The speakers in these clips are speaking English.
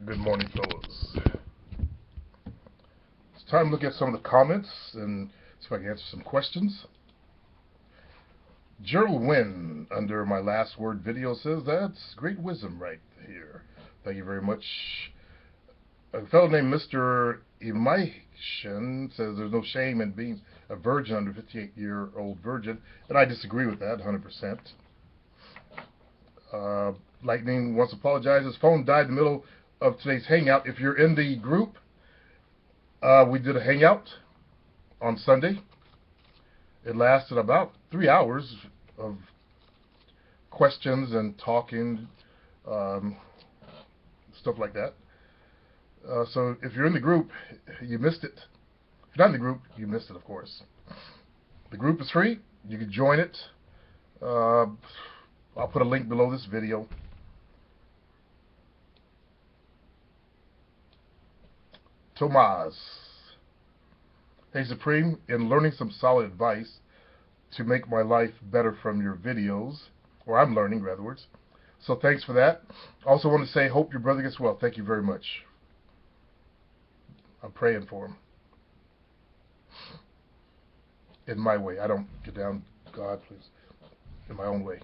Good morning, fellows. It's time to look at some of the comments and see if I can answer some questions. Gerald Wynn, under my last word video, says that's great wisdom right here. Thank you very much. A fellow named Mr. Emation says there's no shame in being a virgin under 58-year-old virgin, and I disagree with that 100%. Lightning wants to apologize. His phone died in the middle of today's hangout. If you're in the group, we did a hangout on Sunday. It lasted about 3 hours of questions and talking, stuff like that. So if you're in the group, you missed it. If you're not in the group, you missed it, of course. The group is free. You can join it. I'll put a link below this video. Tomas. Hey Supreme, in learning some solid advice to make my life better from your videos, or I'm learning, in other words. So thanks for that. Also want to say, hope your brother gets well. Thank you very much. I'm praying for him. In my way. I don't get down, God, please. In my own way.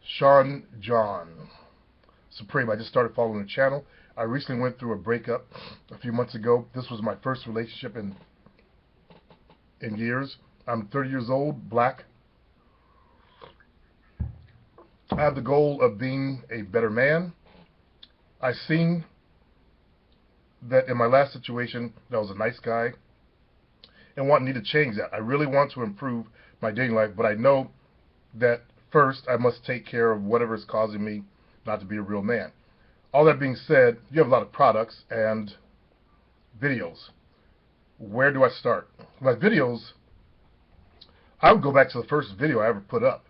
Sean John. Supreme, I just started following the channel. I recently went through a breakup a few months ago. This was my first relationship in years. I'm 30 years old, black. I have the goal of being a better man. I seen that in my last situation, that I was a nice guy and need to change that. I really want to improve my dating life, but I know that first I must take care of whatever is causing me not to be a real man. All that being said, you have a lot of products and videos. Where do I start? My videos, I would go back to the first video I ever put up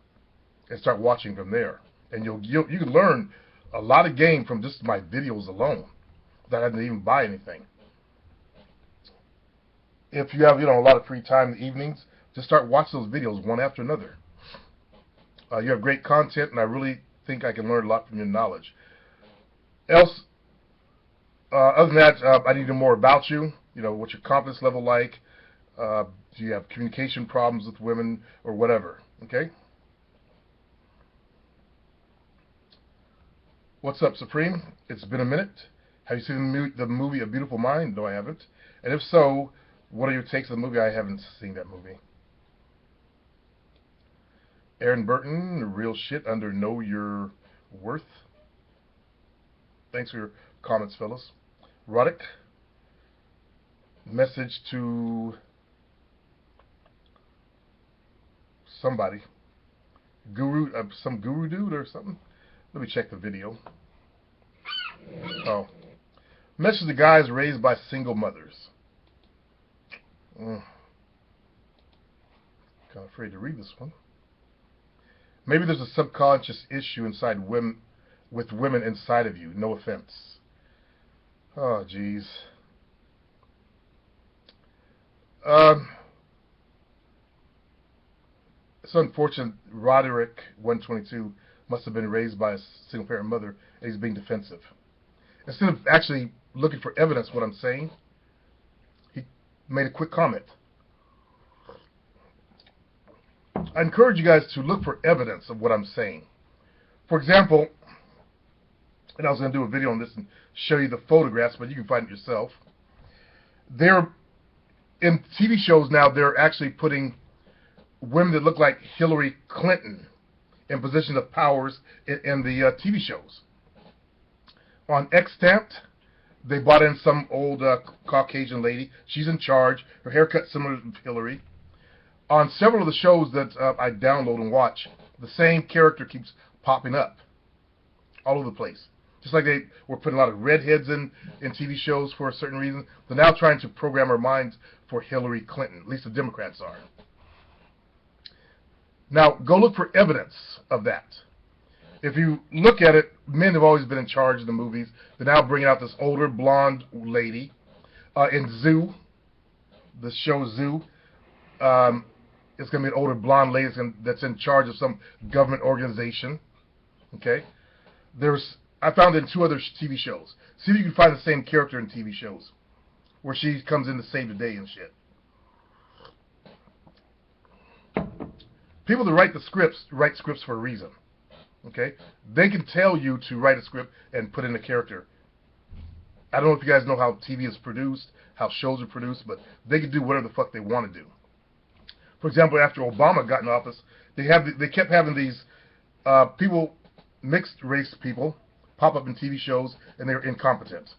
and start watching from there. And you can learn a lot of game from just my videos alone, that I didn't even buy anything. If you have a lot of free time in the evenings, just start watching those videos one after another. You have great content, and I really think I can learn a lot from your knowledge. Other than that, I need to know more about you. What's your confidence level like? Do you have communication problems with women or whatever? Okay. What's up, Supreme? It's been a minute. Have you seen the movie A Beautiful Mind? No, I haven't. And if so, what are your takes on the movie? I haven't seen that movie. Aaron Burton, real shit under Know Your Worth. Thanks for your comments, fellas. Roddick, message to somebody. Some guru dude or something. Let me check the video. Oh. Message to guys raised by single mothers. Kind of afraid to read this one. Maybe there's a subconscious issue inside women, with women inside of you. No offense. Oh, jeez. It's unfortunate. Roderick 122 must have been raised by a single-parent mother, and he's being defensive. Instead of actually looking for evidence of what I'm saying, he made a quick comment. I encourage you guys to look for evidence of what I'm saying. For example, and I was going to do a video on this and show you the photographs, but you can find it yourself. In TV shows now, they're actually putting women that look like Hillary Clinton in positions of powers in the TV shows. On Extant, they brought in some old Caucasian lady. She's in charge. Her haircut similar to Hillary. On several of the shows that I download and watch, the same character keeps popping up all over the place. Just like they were putting a lot of redheads in TV shows for a certain reason. They're now trying to program our minds for Hillary Clinton. At least the Democrats are. Now, go look for evidence of that. If you look at it, men have always been in charge of the movies. They're now bringing out this older blonde lady. In Zoo, the show Zoo, it's going to be an older blonde lady that's in charge of some government organization. Okay? There's I found it in 2 other TV shows. See if you can find the same character in TV shows where she comes in to save the day and shit. People that write scripts for a reason. Okay? They can tell you to write a script and put in a character. I don't know if you guys know how TV is produced, how shows are produced, but they can do whatever the fuck they want to do. For example, after Obama got in office, they kept having these people, mixed race people, pop up in TV shows, and they're incompetent.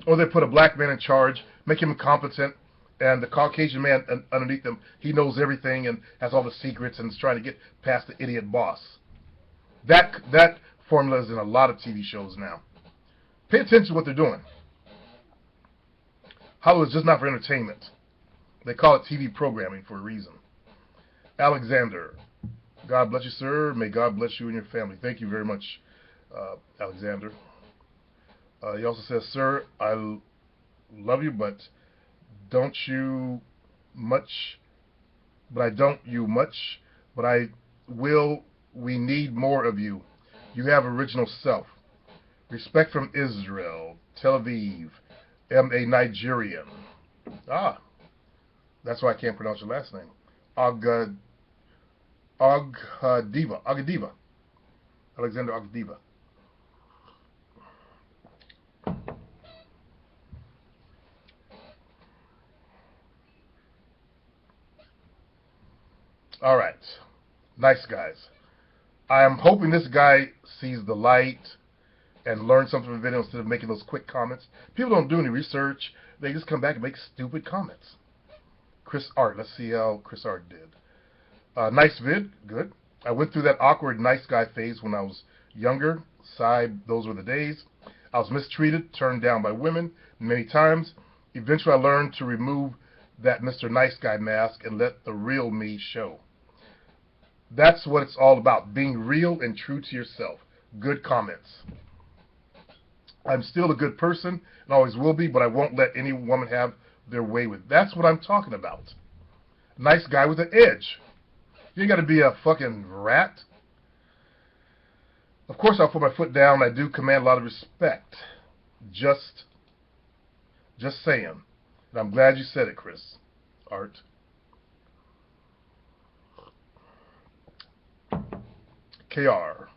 Or they put a black man in charge, make him incompetent, and the Caucasian man underneath him, he knows everything and has all the secrets and is trying to get past the idiot boss. That formula is in a lot of TV shows now. Pay attention to what they're doing. Hollywood's just not for entertainment. They call it TV programming for a reason. Alexander, God bless you, sir. May God bless you and your family. Thank you very much, Alexander. He also says, sir, I love you, but I don't you much, but I will, we need more of you. You have original self. Respect from Israel, Tel Aviv, am a Nigerian. Ah, that's why I can't pronounce your last name. Agadiva. Alexander Agadiva. All right. Nice guys. I am hoping this guy sees the light and learns something from the video instead of making those quick comments. People don't do any research. They just come back and make stupid comments. Chris Art. Let's see how Chris Art did. Nice vid. Good. I went through that awkward nice guy phase when I was younger. Sigh, those were the days. I was mistreated, turned down by women many times. Eventually I learned to remove that Mr. Nice Guy mask and let the real me show. That's what it's all about, being real and true to yourself. Good comments. I'm still a good person and always will be, but I won't let any woman have their way with. That's what I'm talking about. Nice guy with an edge. You ain't got to be a fucking rat. Of course, I'll put my foot down. I do command a lot of respect. Just saying. And I'm glad you said it, Chris Art. KR.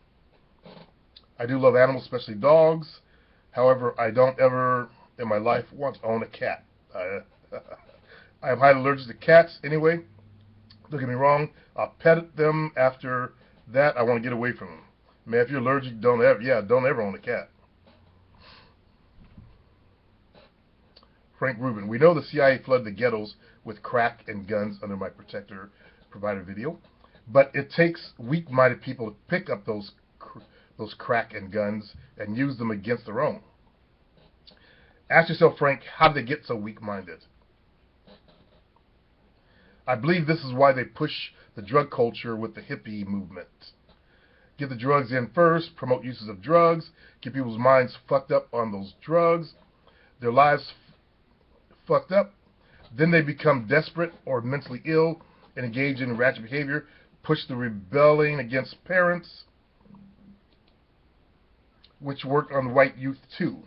I do love animals, especially dogs. However, I don't ever in my life want to own a cat. I am highly allergic to cats anyway. Don't get me wrong. I'll pet them. After that, I want to get away from them. Man, if you're allergic, don't ever own a cat. Frank Rubin. We know the CIA flooded the ghettos with crack and guns under my protector provider video. But it takes weak-minded people to pick up those crack and guns and use them against their own. Ask yourself, Frank, how did they get so weak-minded? I believe this is why they push the drug culture with the hippie movement. Get the drugs in first, promote uses of drugs, get people's minds fucked up on those drugs, their lives fucked up. Then they become desperate or mentally ill and engage in ratchet behavior, push the rebelling against parents, which worked on white youth too.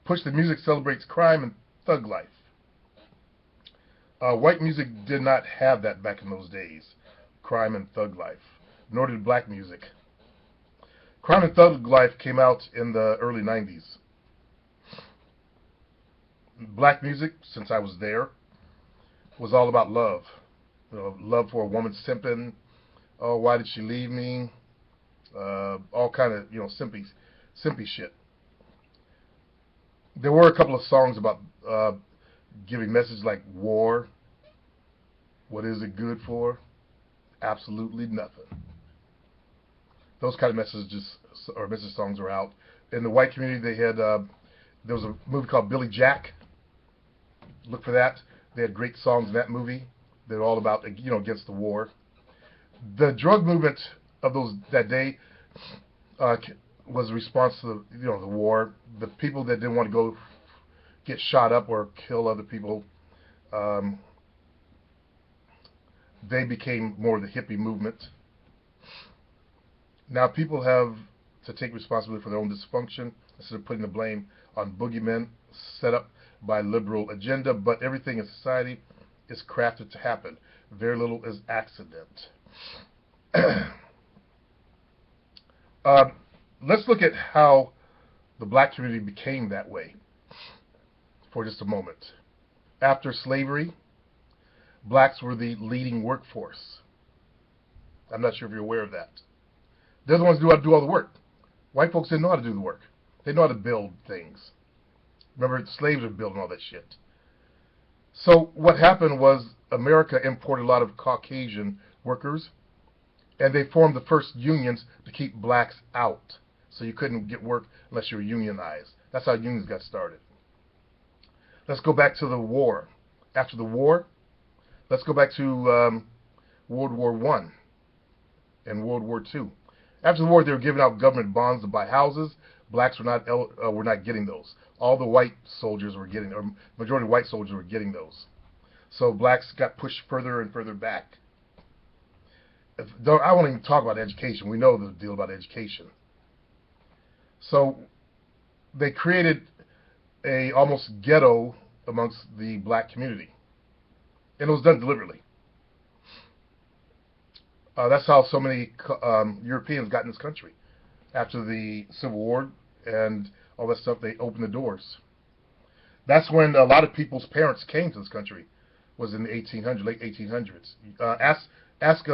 Push the music celebrates crime and thug life. White music did not have that back in those days, crime and thug life, nor did black music. Crime and thug life came out in the early 90s. Black music, since I was there, was all about love. Love for a woman simping. Oh, why did she leave me? All kind of, simpy shit. There were a couple of songs about giving messages like war. What is it good for? Absolutely nothing. Those kind of message songs are out. In the white community, they had there was a movie called Billy Jack. Look for that. They had great songs in that movie. They're all about against the war. The drug movement of that day was a response to the war. The people that didn't want to go get shot up or kill other people, they became more of the hippie movement. Now people have to take responsibility for their own dysfunction instead of putting the blame on boogeymen set up by liberal agenda, but everything in society is crafted to happen. Very little is accident. Let's look at how the black community became that way for just a moment. After slavery, blacks were the leading workforce. I'm not sure if you're aware of that. They're the ones who do all the work. White folks didn't know how to do the work. They know how to build things. Remember, slaves were building all that shit. So what happened was America imported a lot of Caucasian workers, and they formed the first unions to keep blacks out. So you couldn't get work unless you were unionized. That's how unions got started. Let's go back to the war. After the war, let's go back to World War I and World War II. After the war, they were giving out government bonds to buy houses. Blacks were not getting those. All the white soldiers were getting, or majority of white soldiers were getting those. So blacks got pushed further and further back. I won't even talk about education. We know the deal about education. So they created a almost ghetto amongst the black community, and it was done deliberately. That's how so many Europeans got in this country. After the Civil War and all that stuff, they opened the doors. That's when a lot of people's parents came to this country, was in the 1800s, late 1800s. Ask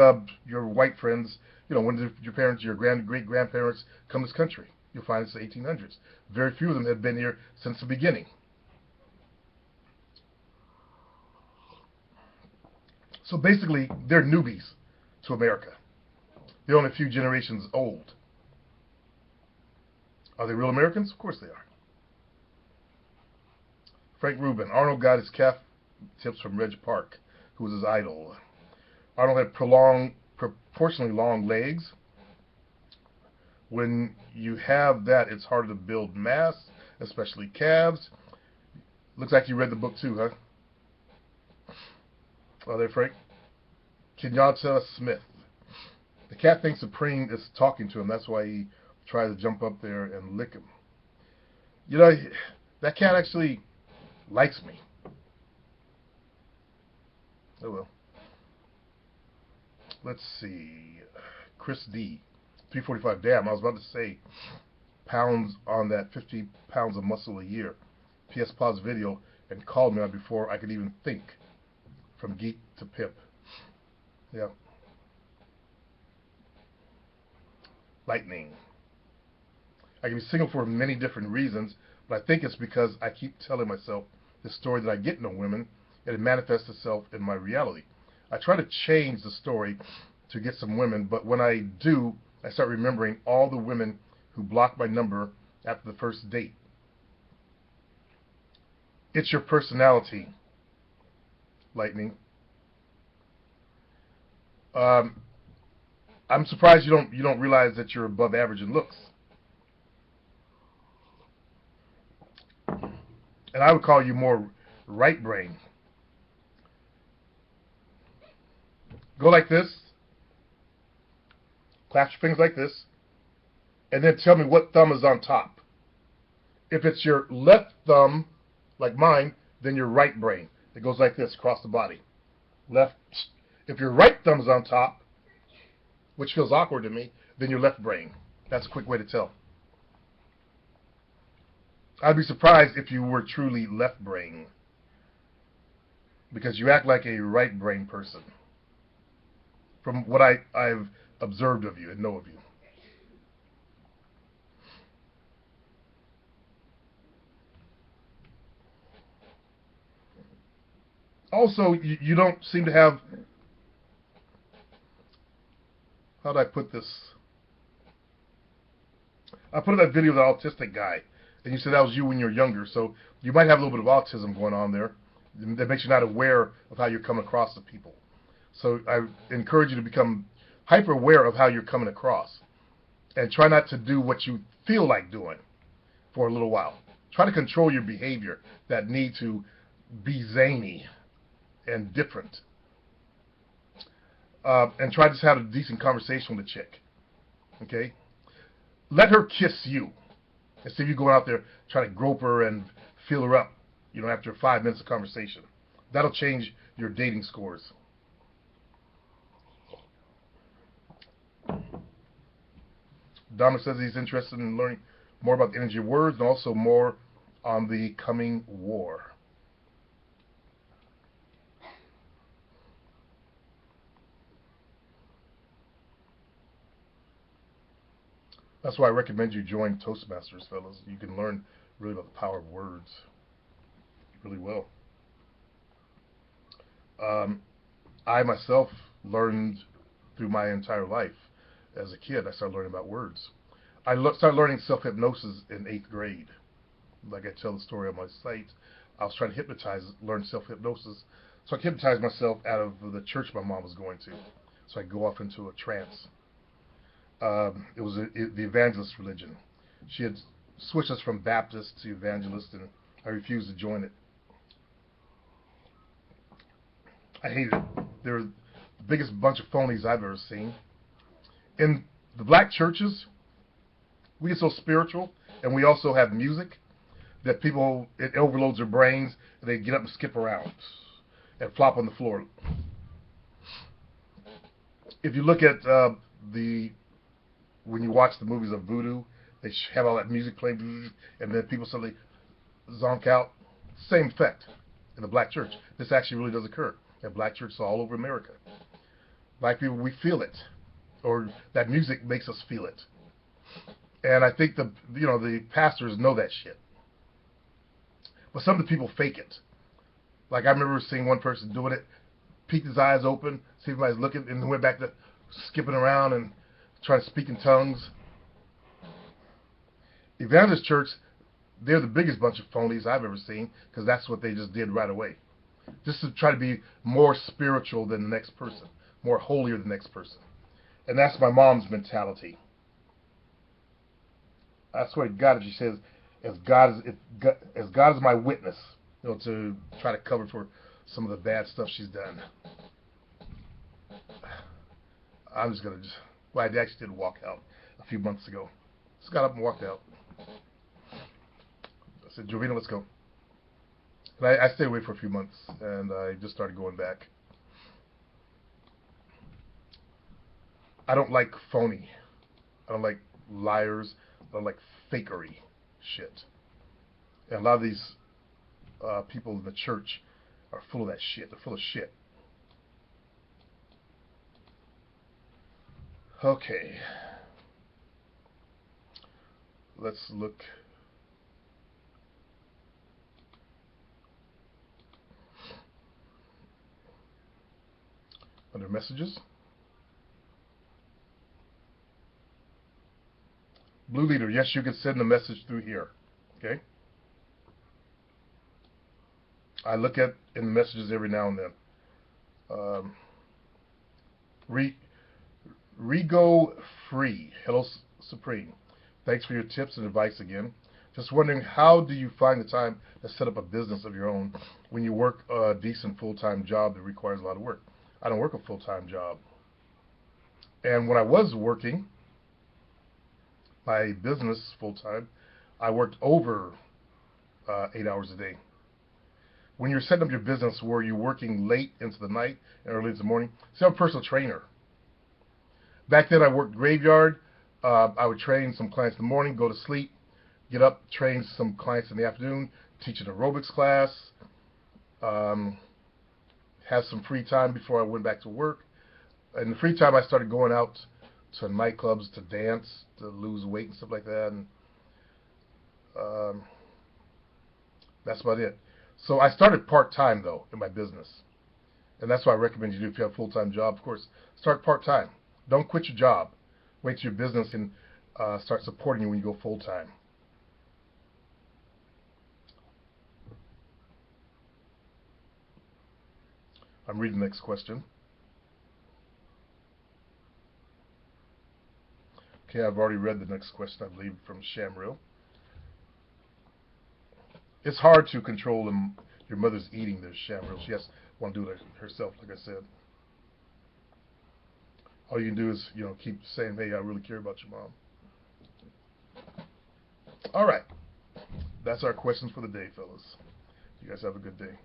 your white friends, when did your parents, your great-grandparents come to this country? You'll find it's the 1800s. Very few of them have been here since the beginning. So basically, they're newbies to America. They're only a few generations old. Are they real Americans? Of course they are. Frank Rubin. Arnold got his calf tips from Reg Park, who was his idol. Arnold had proportionally long legs. When you have that, it's harder to build mass, especially calves. Looks like you read the book too, huh? Oh, there, Frank. Kenyatta Smith. The cat thinks Supreme is talking to him. That's why he tries to jump up there and lick him. That cat actually likes me. Oh well. Let's see. Chris D. 345. Damn, I was about to say pounds on that 50 pounds of muscle a year. PS paused video and called me on before I could even think. From geek to pimp. Yeah. Lightning. I can be single for many different reasons, but I think it's because I keep telling myself the story that I get no women, and it manifests itself in my reality. I try to change the story to get some women, but when I do, I start remembering all the women who blocked my number after the first date. It's your personality, Lightning. I'm surprised you don't realize that you're above average in looks. And I would call you more right brain. Go like this. Clasp your fingers like this. And then tell me what thumb is on top. If it's your left thumb, like mine, then your right brain. It goes like this across the body. Left. If your right thumb is on top, which feels awkward to me, then your left brain. That's a quick way to tell. I'd be surprised if you were truly left brain, because you act like a right brain person, from what I've observed of you and know of you. Also, you don't seem to have, how do I put this? I put in that video of the autistic guy, and you said that was you when you were younger, so you might have a little bit of autism going on there that makes you not aware of how you're coming across to people. So I encourage you to become hyper aware of how you're coming across, and try not to do what you feel like doing for a little while. Try to control your behavior that need to be zany and different. And try to just have a decent conversation with a chick. Okay? Let her kiss you. Instead of you going out there trying to grope her and feel her up, after 5 minutes of conversation. That'll change your dating scores. Dominic says he's interested in learning more about the energy of words and also more on the coming war. That's why I recommend you join Toastmasters, fellas. You can learn really about the power of words. You really will. I myself learned through my entire life. As a kid, I started learning about words. I started learning self-hypnosis in 8th grade. Like I tell the story on my site, I was trying to learn self-hypnosis. So I hypnotized myself out of the church my mom was going to. So I go off into a trance. It was the evangelist religion. She had switched us from Baptist to evangelist, and I refused to join it. I hated it. They were the biggest bunch of phonies I've ever seen. In the black churches, we get so spiritual, and we also have music that it overloads their brains, and they get up and skip around and flop on the floor. If you look at when you watch the movies of voodoo, they have all that music playing, and then people suddenly zonk out. Same effect in the black church. This actually really does occur at black churches all over America. Black people, we feel it, or that music makes us feel it. And I think the pastors know that shit. But some of the people fake it. Like I remember seeing one person doing it, peeked his eyes open, see if anybody's looking, and then went back to skipping around and trying to speak in tongues. Evangelist Church, they're the biggest bunch of phonies I've ever seen, because that's what they just did right away. Just to try to be more spiritual than the next person, more holier than the next person. And that's my mom's mentality. I swear to God, she says, as God is my witness, to try to cover for some of the bad stuff she's done. I'm just going to well, I actually did walk out a few months ago. Just got up and walked out. I said, Jovina, let's go. And I stayed away for a few months, and I just started going back. I don't like phony. I don't like liars. I don't like fakery shit. And a lot of these people in the church are full of that shit. They're full of shit. Okay. Let's look. Under messages. Blue Leader, yes, you can send a message through here. Okay? I look at in the messages every now and then. Rego Free. Hello, Supreme. Thanks for your tips and advice again. Just wondering, how do you find the time to set up a business of your own when you work a decent full-time job that requires a lot of work? I don't work a full-time job. And when I was working my business full-time, I worked over 8 hours a day. When you're setting up your business, were you working late into the night and early into the morning? See, I'm a personal trainer. Back then, I worked graveyard. I would train some clients in the morning, go to sleep, get up, train some clients in the afternoon, teach an aerobics class, have some free time before I went back to work. In the free time, I started going out to nightclubs to dance, to lose weight and stuff like that. And that's about it. So I started part-time, though, in my business. And that's what I recommend you do if you have a full-time job. Of course, start part-time. Don't quit your job. Wait till your business can start supporting you when you go full-time. I'm reading the next question. Okay, I've already read the next question, I believe, from Shamril. It's hard to control your mother's eating this, Shamril. She has to want to do it herself, like I said. all you can do is, keep saying, hey, I really care about your mom. All right. That's our questions for the day, fellas. You guys have a good day.